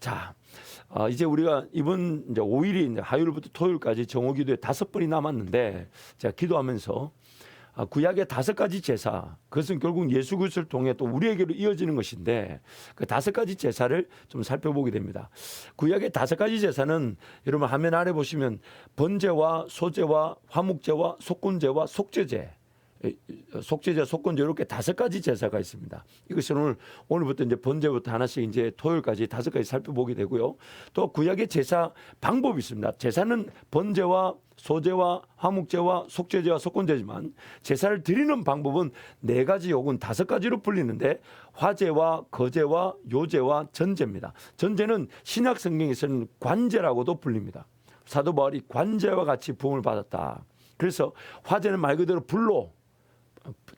자, 이제 우리가 이번 이제 5일이 이제 화요일부터 토요일까지 정오기도에 5번이 남았는데 제가 기도하면서 구약의 5가지 제사, 그것은 결국 예수 그리스도를 통해 또 우리에게로 이어지는 것인데 그 5가지 제사를 좀 살펴보게 됩니다. 구약의 5가지 제사는 여러분 화면 아래 보시면 번제와 소제와 화목제와 속건제와 속죄제, 속건제 이렇게 5가지 제사가 있습니다. 이것은 오늘부터 이제 번제부터 하나씩 이제 토요일까지 5가지 살펴보게 되고요. 또 구약의 제사 방법이 있습니다. 제사는 번제와 소제와 화목제와 속죄제와 속건제지만 제사를 드리는 방법은 4가지 혹은 5가지로 불리는데 화제와 거제와 요제와 전제입니다. 전제는 신약 성경에서는 관제라고도 불립니다. 사도 바울이 관제와 같이 부음을 받았다. 그래서 화제는 말 그대로 불로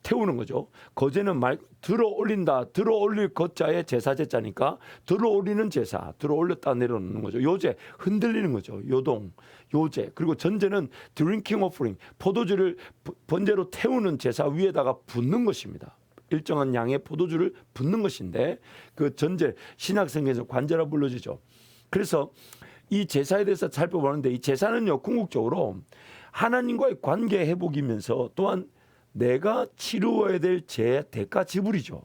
태우는 거죠. 거제는 말 들어 올린다. 들어 올릴 거자에 제사 제자니까 들어 올리는 제사, 들어 올렸다 내려놓는 거죠. 요제 흔들리는 거죠. 요동, 요제. 그리고 전제는 드링킹 오퍼링, 포도주를 번제로 태우는 제사 위에다가 붓는 것입니다. 일정한 양의 포도주를 붓는 것인데 그 전제 신약성경에서 관제라 불러지죠. 그래서 이 제사에 대해서 살펴보는데 이 제사는요 궁극적으로 하나님과의 관계 회복이면서 또한 내가 치루어야 될 죄의 대가 지불이죠.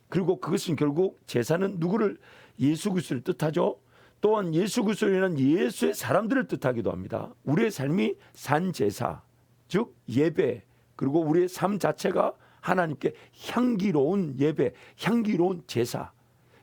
그리고 그것은 결국 제사는 누구를 예수 그리스도를 뜻하죠. 또한 예수 그리스도로 인한 예수의 사람들을 뜻하기도 합니다. 우리의 삶이 산 제사, 즉 예배, 그리고 우리의 삶 자체가 하나님께 향기로운 예배, 향기로운 제사.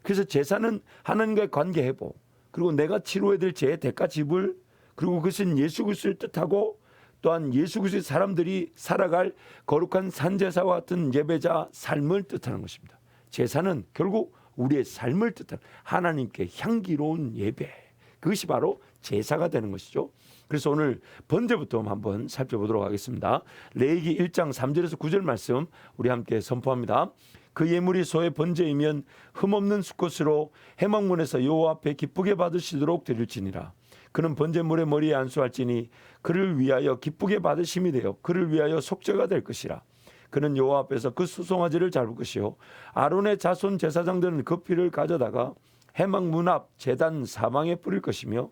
그래서 제사는 하나님과의 관계 회복, 그리고 내가 치루어야 될 죄의 대가 지불, 그리고 그것은 예수 그리스도를 뜻하고 또한 예수 그리스도의 사람들이 살아갈 거룩한 산제사와 같은 예배자 삶을 뜻하는 것입니다. 제사는 결국 우리의 삶을 뜻하는 하나님께 향기로운 예배, 그것이 바로 제사가 되는 것이죠. 그래서 오늘 번제부터 한번 살펴보도록 하겠습니다. 레위기 1장 3절에서 9절 말씀 우리 함께 선포합니다. 그 예물이 소의 번제이면 흠없는 수컷으로 회막문에서 여호와 앞에 기쁘게 받으시도록 드릴지니라. 그는 번제물의 머리에 안수할지니 그를 위하여 기쁘게 받으심이 되어 그를 위하여 속죄가 될 것이라. 그는 여호와 앞에서 그 수송아지를 잡을 것이요 아론의 자손 제사장들은 그 피를 가져다가 회막 문 앞 제단 사방에 뿌릴 것이며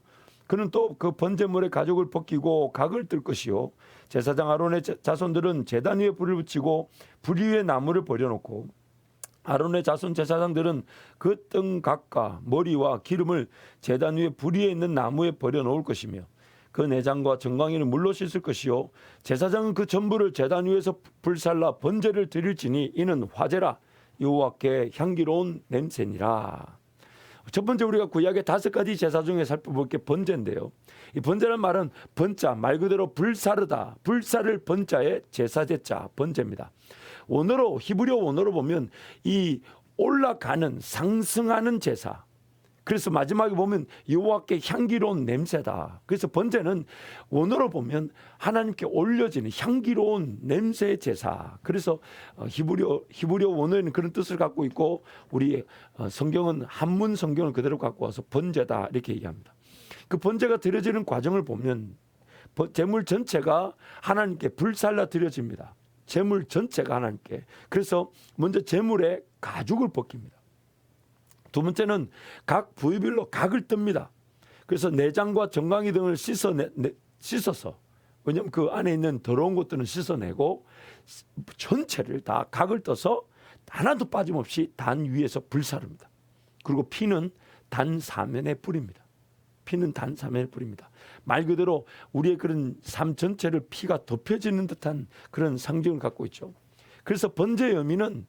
그는 또 그 번제물의 가죽을 벗기고 각을 뜰 것이요 제사장 아론의 자손들은 제단 위에 불을 붙이고 불 위에 나무를 버려놓고 아론의 자손 제사장들은 그 뜬각과 머리와 기름을 제단 위에 불 위에 있는 나무에 버려놓을 것이며 그 내장과 정강이를 물로 씻을 것이요 제사장은 그 전부를 제단 위에서 불살라 번제를 드릴지니 이는 화제라 여호와께 향기로운 냄새니라. 첫 번째 우리가 구약의 5가지 제사 중에 살펴볼 게 번제인데요. 이 번제라는 말은 번자, 말 그대로 불사르다, 불사를 번자의 제사제자 번제입니다. 원어로 히브리어 원어로 보면 이 올라가는 상승하는 제사. 그래서 마지막에 보면 여호와께 향기로운 냄새다. 그래서 번제는 원어로 보면 하나님께 올려지는 향기로운 냄새의 제사. 그래서 히브리어 원어에는 그런 뜻을 갖고 있고 우리 성경은 한문 성경을 그대로 갖고 와서 번제다 이렇게 얘기합니다. 그 번제가 드려지는 과정을 보면 제물 전체가 하나님께 불살라 드려집니다. 제물 전체가 하나님께. 그래서 먼저 제물의 가죽을 벗깁니다. 두 번째는 각 부위별로 각을 뜹니다. 그래서 내장과 정강이 등을 씻어서 왜냐하면 그 안에 있는 더러운 것들은 씻어내고 전체를 다 각을 떠서 하나도 빠짐없이 단 위에서 불사릅니다. 그리고 피는 단 사면에 뿌립니다. 피는 단 사면에 뿌립니다. 말 그대로 우리의 그런 삶 전체를 피가 덮여지는 듯한 그런 상징을 갖고 있죠. 그래서 번제의 의미는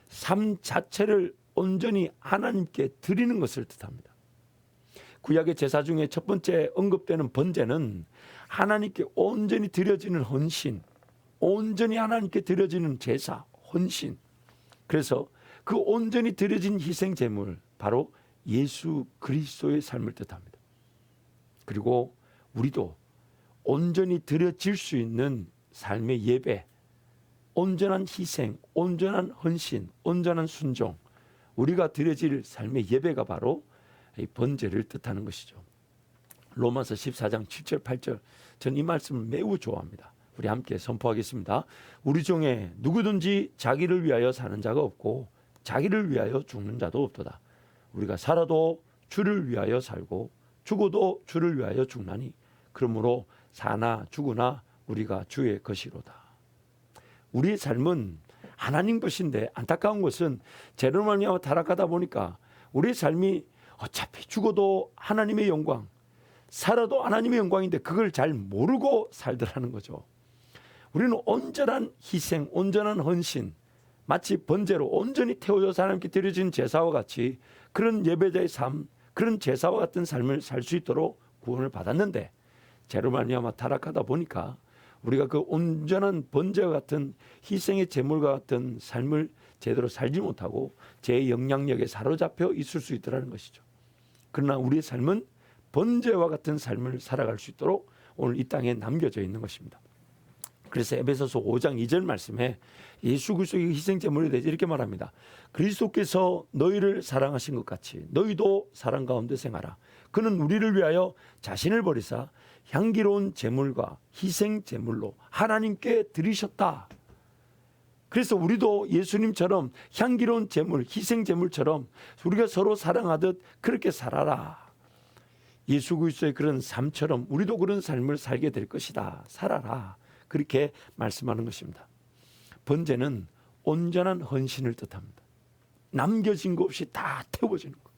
삶 자체를 온전히 하나님께 드리는 것을 뜻합니다. 구약의 제사 중에 첫 번째 언급되는 번제는 하나님께 온전히 드려지는 헌신, 온전히 하나님께 드려지는 제사, 헌신. 그래서 그 온전히 드려진 희생 제물, 바로 예수 그리스도의 삶을 뜻합니다. 그리고 우리도 온전히 드려질 수 있는 삶의 예배, 온전한 희생, 온전한 헌신, 온전한 순종, 우리가 드려질 삶의 예배가 바로 이 번제를 뜻하는 것이죠. 로마서 14장 7절 8절 전 이 말씀을 매우 좋아합니다. 우리 함께 선포하겠습니다. 우리 중에 누구든지 자기를 위하여 사는 자가 없고 자기를 위하여 죽는 자도 없도다. 우리가 살아도 주를 위하여 살고 죽어도 주를 위하여 죽나니 그러므로 사나 죽으나 우리가 주의 것이로다. 우리의 삶은 하나님 것인데 안타까운 것은 죄로 말미암아 타락하다 보니까 우리의 삶이 어차피 죽어도 하나님의 영광, 살아도 하나님의 영광인데 그걸 잘 모르고 살더라는 거죠. 우리는 온전한 희생, 온전한 헌신, 마치 번제로 온전히 태워져서 하나님께 드려진 제사와 같이 그런 예배자의 삶, 그런 제사와 같은 삶을 살 수 있도록 구원을 받았는데 죄로 말미암아 타락하다 보니까 우리가 그 온전한 번제와 같은 희생의 제물과 같은 삶을 제대로 살지 못하고 죄의 영향력에 사로잡혀 있을 수 있더라는 것이죠. 그러나 우리의 삶은 번제와 같은 삶을 살아갈 수 있도록 오늘 이 땅에 남겨져 있는 것입니다. 그래서 에베소서 5장 2절 말씀에 예수 그리스도의 희생 제물에 대해서 이렇게 말합니다. 그리스도께서 너희를 사랑하신 것 같이 너희도 사랑 가운데 생하라. 그는 우리를 위하여 자신을 버리사 향기로운 제물과 희생 제물로 하나님께 드리셨다. 그래서 우리도 예수님처럼 향기로운 제물, 희생 제물처럼 우리가 서로 사랑하듯 그렇게 살아라. 예수 그리스도의 그런 삶처럼 우리도 그런 삶을 살게 될 것이다. 살아라. 그렇게 말씀하는 것입니다. 번제는 온전한 헌신을 뜻합니다. 남겨진 것 없이 다 태워지는 것.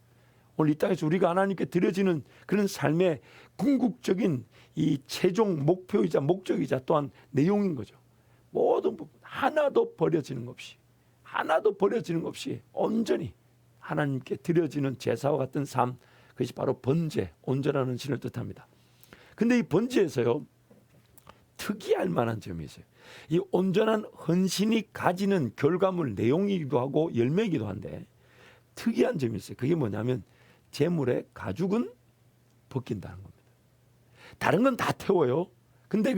오늘 이 땅에서 우리가 하나님께 드려지는 그런 삶의 궁극적인 이 최종 목표이자 목적이자 또한 내용인 거죠. 모든 부분 하나도 버려지는 것 없이, 하나도 버려지는 것 없이 온전히 하나님께 드려지는 제사와 같은 삶, 그것이 바로 번제, 온전한 헌신을 뜻합니다. 근데 이 번제에서요, 특이할 만한 점이 있어요. 이 온전한 헌신이 가지는 결과물 내용이기도 하고 열매이기도 한데 특이한 점이 있어요. 그게 뭐냐면 제물의 가죽은 벗긴다는 겁니다. 다른 건 다 태워요. 근데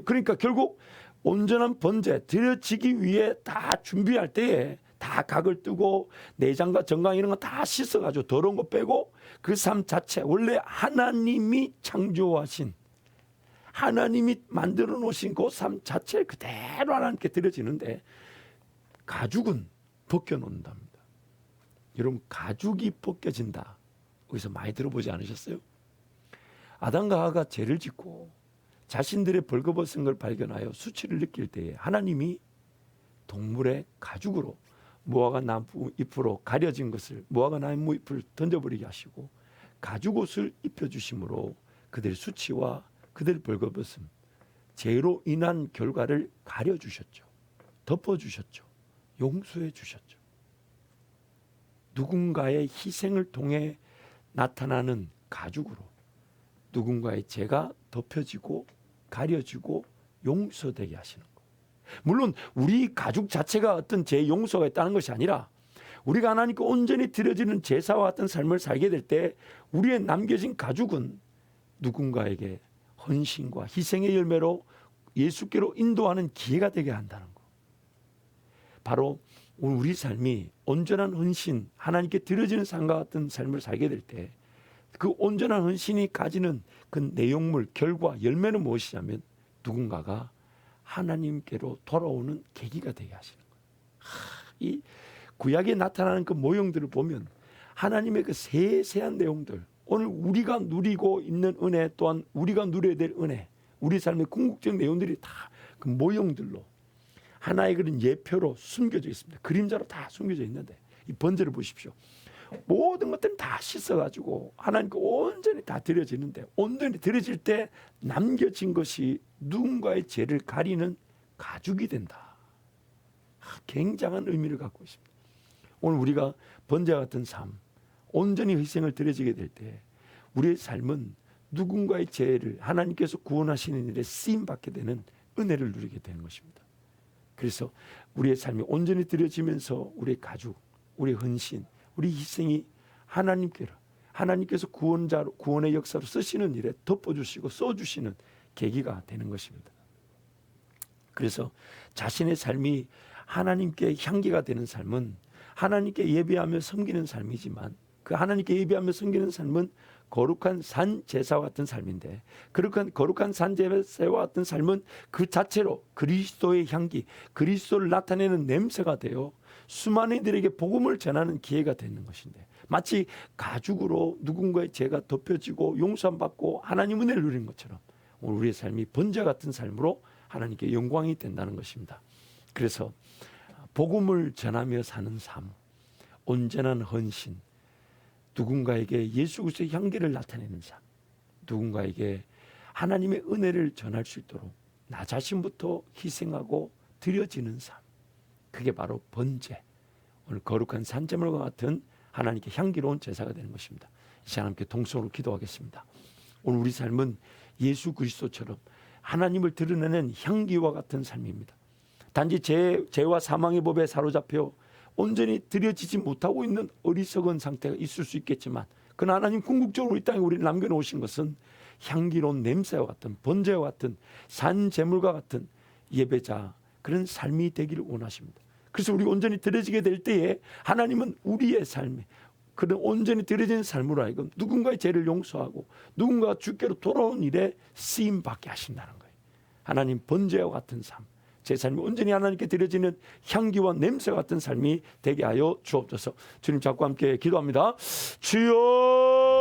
그러니까 결국 온전한 번제 드려지기 위해 다 준비할 때에 다 각을 뜨고 내장과 정강 이런 거 다 씻어가지고 더러운 거 빼고 그 삶 자체 원래 하나님이 창조하신 하나님이 만들어 놓으신 그 삶 자체 그대로 하나님께 드려지는데 가죽은 벗겨놓는답니다. 여러분 가죽이 벗겨진다. 여기서 많이 들어보지 않으셨어요? 아담과 하와가 죄를 짓고 자신들의 벌거벗은 걸 발견하여 수치를 느낄 때에 하나님이 동물의 가죽으로 무화과 나무 잎으로 가려진 것을 무화과 나무 잎을 던져버리게 하시고 가죽 옷을 입혀주심으로 그들의 수치와 그들 벌거벗음, 죄로 인한 결과를 가려주셨죠. 덮어주셨죠. 용서해 주셨죠. 누군가의 희생을 통해 나타나는 가죽으로 누군가의 죄가 덮여지고 가려지고 용서되게 하시는 것. 물론 우리 가죽 자체가 어떤 죄 용서가 있다는 것이 아니라 우리가 하나님께 온전히 드려지는 제사와 같은 삶을 살게 될 때 우리의 남겨진 가죽은 누군가에게 헌신과 희생의 열매로 예수께로 인도하는 기회가 되게 한다는 것. 바로 우리 삶이 온전한 헌신, 하나님께 드려지는 삶과 같은 삶을 살게 될 때 그 온전한 헌신이 가지는 그 내용물, 결과, 열매는 무엇이냐면 누군가가 하나님께로 돌아오는 계기가 되게 하시는 거예요. 이 구약에 나타나는 그 모형들을 보면 하나님의 그 세세한 내용들, 오늘 우리가 누리고 있는 은혜 또한 우리가 누려야 될 은혜, 우리 삶의 궁극적 내용들이 다 그 모형들로 하나의 그런 예표로 숨겨져 있습니다. 그림자로 다 숨겨져 있는데 이 번제를 보십시오. 모든 것들은 다 씻어가지고 하나님께 온전히 다 드려지는데 온전히 드려질 때 남겨진 것이 누군가의 죄를 가리는 가죽이 된다. 굉장한 의미를 갖고 있습니다. 오늘 우리가 번제와 같은 삶, 온전히 희생을 드려지게 될 때 우리의 삶은 누군가의 죄를 하나님께서 구원하시는 일에 쓰임받게 되는 은혜를 누리게 되는 것입니다. 그래서 우리의 삶이 온전히 드려지면서 우리의 가죽, 우리의 헌신, 우리 희생이 하나님께서 구원의 역사로 쓰시는 일에 덮어주시고 써주시는 계기가 되는 것입니다. 그래서 자신의 삶이 하나님께 향기가 되는 삶은 하나님께 예배하며 섬기는 삶이지만 그 하나님께 예배하며 섬기는 삶은 거룩한 산 제사와 같은 삶인데 거룩한 산 제사와 같은 삶은 그 자체로 그리스도의 향기, 그리스도를 나타내는 냄새가 되어 수많은 이들에게 복음을 전하는 기회가 되는 것인데 마치 가죽으로 누군가의 죄가 덮여지고 용서함 받고 하나님 은혜를 누리는 것처럼 오늘 우리의 삶이 번제 같은 삶으로 하나님께 영광이 된다는 것입니다. 그래서 복음을 전하며 사는 삶, 온전한 헌신, 누군가에게 예수 그리스도의 향기를 나타내는 삶, 누군가에게 하나님의 은혜를 전할 수 있도록 나 자신부터 희생하고 드려지는 삶, 그게 바로 번제, 오늘 거룩한 산제물과 같은 하나님께 향기로운 제사가 되는 것입니다. 이 시간 함께 동성으로 기도하겠습니다. 오늘 우리 삶은 예수 그리스도처럼 하나님을 드러내는 향기와 같은 삶입니다. 단지 죄와 사망의 법에 사로잡혀 온전히 드려지지 못하고 있는 어리석은 상태가 있을 수 있겠지만, 그러나 하나님 궁극적으로 이 땅에 우리를 남겨놓으신 것은 향기로운 냄새와 같은 번제와 같은 산제물과 같은 예배자, 그런 삶이 되기를 원하십니다. 그래서 우리 온전히 드려지게 될 때에 하나님은 우리의 삶에 그런 온전히 드려진 삶으로 하여금 누군가의 죄를 용서하고 누군가가 주께로 돌아온 일에 쓰임받게 하신다는 거예요. 하나님 번제와 같은 삶, 제 삶이 온전히 하나님께 드려지는 향기와 냄새 같은 삶이 되게 하여 주옵소서. 주님, 자꾸 함께 기도합니다. 주여.